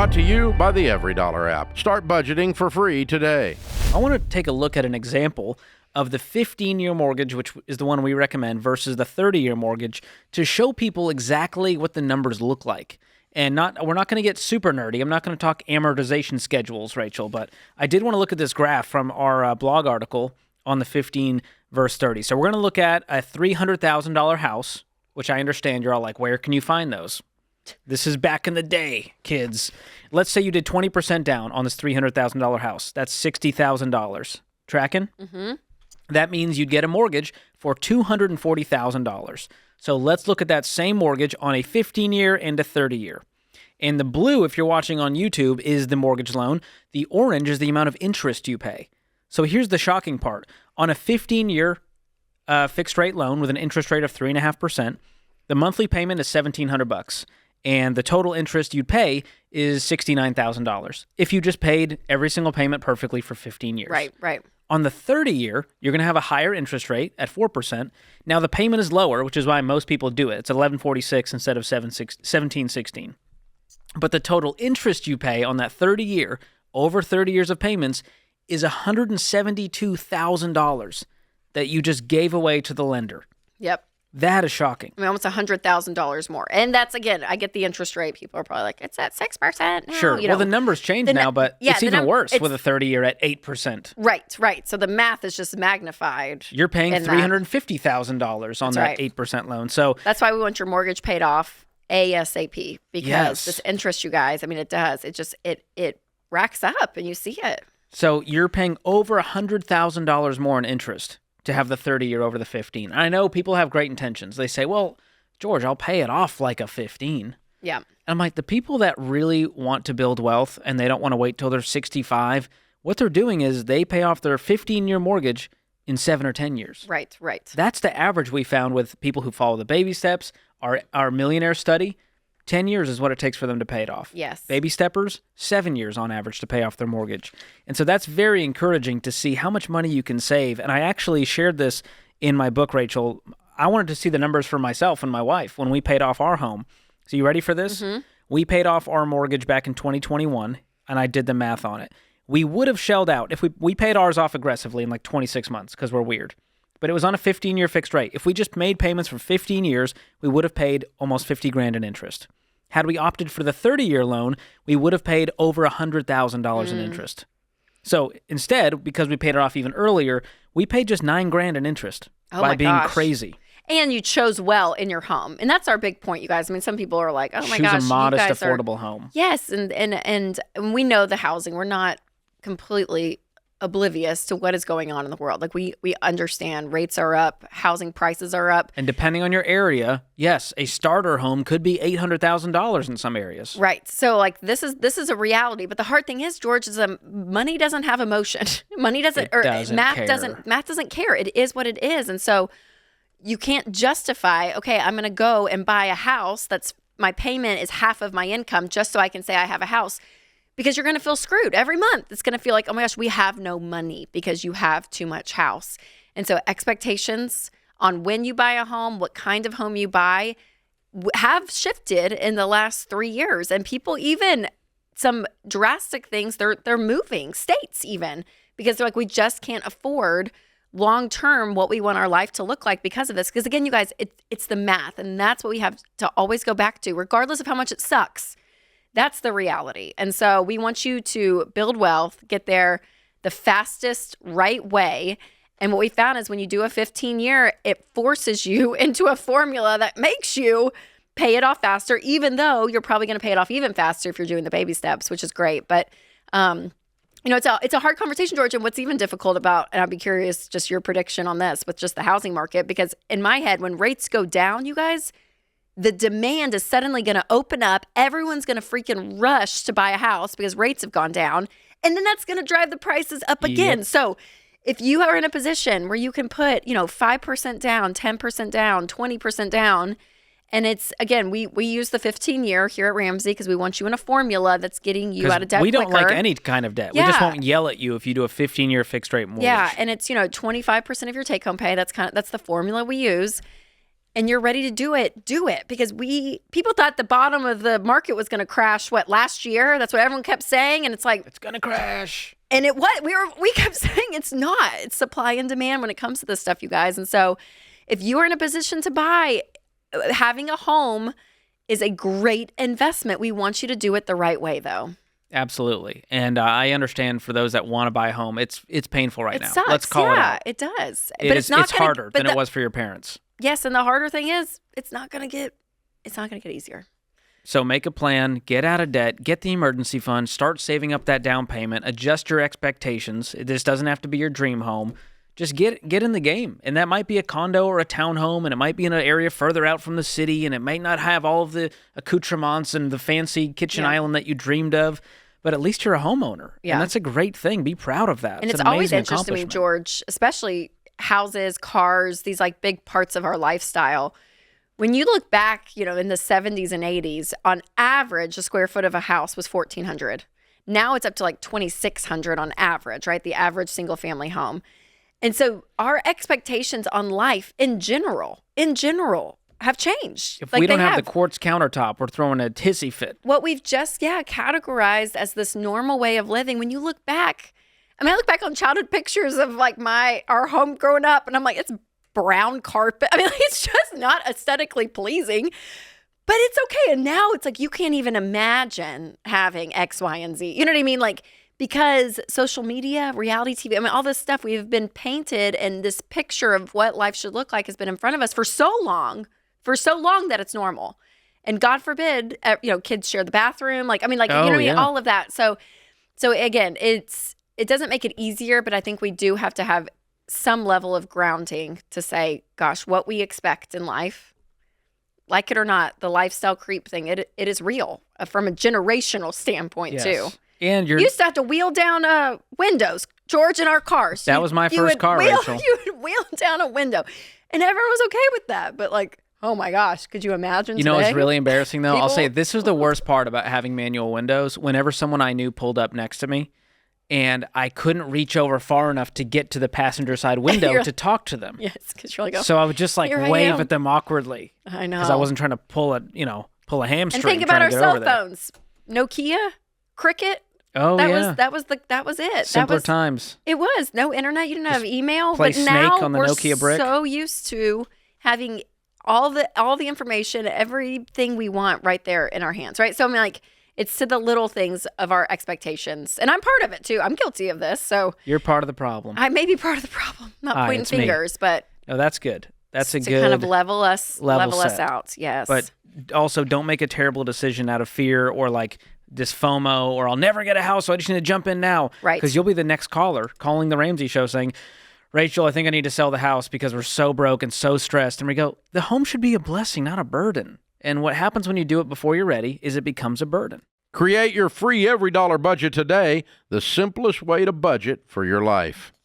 Brought to you by the Every Dollar app. Start budgeting for free today. I want to take a look at an example of the 15-year mortgage, which is the one we recommend, versus the 30-year mortgage to show people exactly what the numbers look like. And we're not going to get super nerdy. I'm not going to talk amortization schedules, Rachel, but I did want to look at this graph from our blog article on the 15 verse 30. So we're going to look at a $300,000 house, which I understand you're all like, where can you find those? This is back in the day, kids. Let's say you did 20% down on this $300,000 house. That's $60,000. Tracking? Mm-hmm. That means you'd get a mortgage for $240,000. So let's look at that same mortgage on a 15-year and a 30-year. And the blue, if you're watching on YouTube, is the mortgage loan. The orange is the amount of interest you pay. So here's the shocking part. On a 15-year fixed-rate loan with an interest rate of 3.5%, the monthly payment is $1,700. And the total interest you'd pay is $69,000 if you just paid every single payment perfectly for 15 years. Right. On the 30-year, you're going to have a higher interest rate at 4%. Now, the payment is lower, which is why most people do it. It's $1,146 instead of $1,716. But the total interest you pay on that 30-year, over 30 years of payments, is $172,000 that you just gave away to the lender. Yep. That is shocking. I mean, almost $100,000 more. And that's, again, I get the interest rate. People are probably like, it's at 6%. No. Sure. Well, the numbers change now, but it's even worse with a 30-year at 8%. Right. So the math is just magnified. You're paying $350,000 on that 8% loan. So that's why we want your mortgage paid off ASAP, because this interest, you guys, I mean, it does. It just, it racks up and you see it. So you're paying over $100,000 more in interest to have the 30-year over the 15. I know people have great intentions. They say, well, George, I'll pay it off like a 15. Yeah. And I'm like, the people that really want to build wealth and they don't want to wait till they're 65, what they're doing is they pay off their 15-year mortgage in 7 or 10 years. Right. That's the average we found with people who follow the baby steps. Our millionaire study, 10 years is what it takes for them to pay it off. Yes. Baby steppers, 7 years on average to pay off their mortgage. And so that's very encouraging to see how much money you can save. And I actually shared this in my book, Rachel. I wanted to see the numbers for myself and my wife when we paid off our home. So you ready for this? Mm-hmm. We paid off our mortgage back in 2021, and I did the math on it. We would have shelled out, if we paid ours off aggressively in like 26 months because we're weird. But it was on a 15-year fixed rate. If we just made payments for 15 years, we would have paid almost $50,000 in interest. Had we opted for the 30-year loan, we would have paid over $100,000 in interest. So instead, because we paid it off even earlier, we paid just $9,000 in interest by being crazy. And you chose well in your home. And that's our big point, you guys. I mean, some people are like, oh my gosh, choose a modest, you guys affordable home. Yes, and we know the housing. We're not completely oblivious to what is going on in the world. Like we understand rates are up, housing prices are up. And depending on your area, yes, a starter home could be $800,000 in some areas. Right. So like this is a reality. But the hard thing is, George, is money doesn't have emotion. Money doesn't, math doesn't care. It is what it is. And so you can't justify, okay, I'm going to go and buy a house that's my payment is half of my income just so I can say I have a house. Because you're going to feel screwed every month. It's going to feel like, oh my gosh, we have no money because you have too much house. And so expectations on when you buy a home, what kind of home you buy, have shifted in the last 3 years. And people, even some drastic things, they're moving states even because they're like, we just can't afford long term what we want our life to look like because of this. Because again, you guys, it's the math, and that's what we have to always go back to, regardless of how much it sucks. That's the reality. And so we want you to build wealth, get there the fastest, right way. And what we found is when you do a 15-year, it forces you into a formula that makes you pay it off faster, even though you're probably going to pay it off even faster if you're doing the baby steps, which is great. But, it's a hard conversation, George. And what's even difficult about, and I'd be curious just your prediction on this with just the housing market, because in my head, when rates go down, you guys, the demand is suddenly going to open up. Everyone's going to freaking rush to buy a house because rates have gone down. And then that's going to drive the prices up again. Yep. So if you are in a position where you can put, 5% down, 10% down, 20% down, and it's, again, we use the 15-year here at Ramsey because we want you in a formula that's getting you out of debt we don't quicker. like any kind of debt. Yeah. We just won't yell at you if you do a 15-year fixed rate mortgage. Yeah, and it's, 25% of your take-home pay. That's the formula we use. and you're ready to do it. Because people thought the bottom of the market was going to crash, last year? That's what everyone kept saying. And it's like, it's going to crash. And we kept saying it's not. It's supply and demand when it comes to this stuff, you guys. And so if you are in a position to buy, having a home is a great investment. We want you to do it the right way, though. Absolutely. And I understand for those that want to buy a home, it's painful right now. Sucks. Let's call it out. It does. But it's harder than it was for your parents. Yes, and the harder thing is it's not going to get easier. So make a plan, get out of debt, get the emergency fund, start saving up that down payment, adjust your expectations. This doesn't have to be your dream home. Just get in the game. And that might be a condo or a townhome, and it might be in an area further out from the city, and it may not have all of the accoutrements and the fancy kitchen island that you dreamed of, but at least you're a homeowner. Yeah. And that's a great thing. Be proud of that. And it's always interesting to me, George, especially houses, cars, these like big parts of our lifestyle. When you look back, in the 70s and 80s, on average, a square foot of a house was $1,400. Now it's up to like $2,600 on average, right? The average single family home. And so our expectations on life in general have changed. If we don't have the quartz countertop, we're throwing a hissy fit. What we've just, categorized as this normal way of living. When you look back, I look back on childhood pictures of like our home growing up, and I'm like, it's brown carpet. It's just not aesthetically pleasing, but it's okay. And now it's like, you can't even imagine having X, Y, and Z. You know what I mean? Like, because social media, reality TV, all this stuff, we've been painted, and this picture of what life should look like has been in front of us for so long that it's normal. And God forbid, kids share the bathroom. All of that. So again, it doesn't make it easier, but I think we do have to have some level of grounding to say, gosh, what we expect in life, like it or not, the lifestyle creep thing, it is real from a generational standpoint too. And you used to have to wheel down windows, George, in our cars. That was my first car, Rachel. You would wheel down a window, and everyone was okay with that. But like, oh my gosh, could you imagine? It's really embarrassing though. I'll say this was the worst part about having manual windows. Whenever someone I knew pulled up next to me, and I couldn't reach over far enough to get to the passenger side window to talk to them. Yes, because you're like, so I would just wave at them awkwardly. I know, because I wasn't trying to pull a hamstring. And think about our cell phones, Nokia, Cricket. Oh, that was it. Simpler times. It was no internet. You didn't have email. Play but now Snake on the Nokia brick. We're so used to having all the information, everything we want right there in our hands, right? So it's to the little things of our expectations, and I'm part of it too. I'm guilty of this. So you're part of the problem. I may be part of the problem. Not pointing fingers, but no, that's good. That's a to good kind of level us out. Yes, but also don't make a terrible decision out of fear or like this FOMO, or I'll never get a house, so I just need to jump in now. Right. Because you'll be the next caller calling the Ramsey show saying, Rachel, I think I need to sell the house because we're so broke and so stressed. And we go, the home should be a blessing, not a burden. And what happens when you do it before you're ready is it becomes a burden. Create your free every dollar budget today, the simplest way to budget for your life.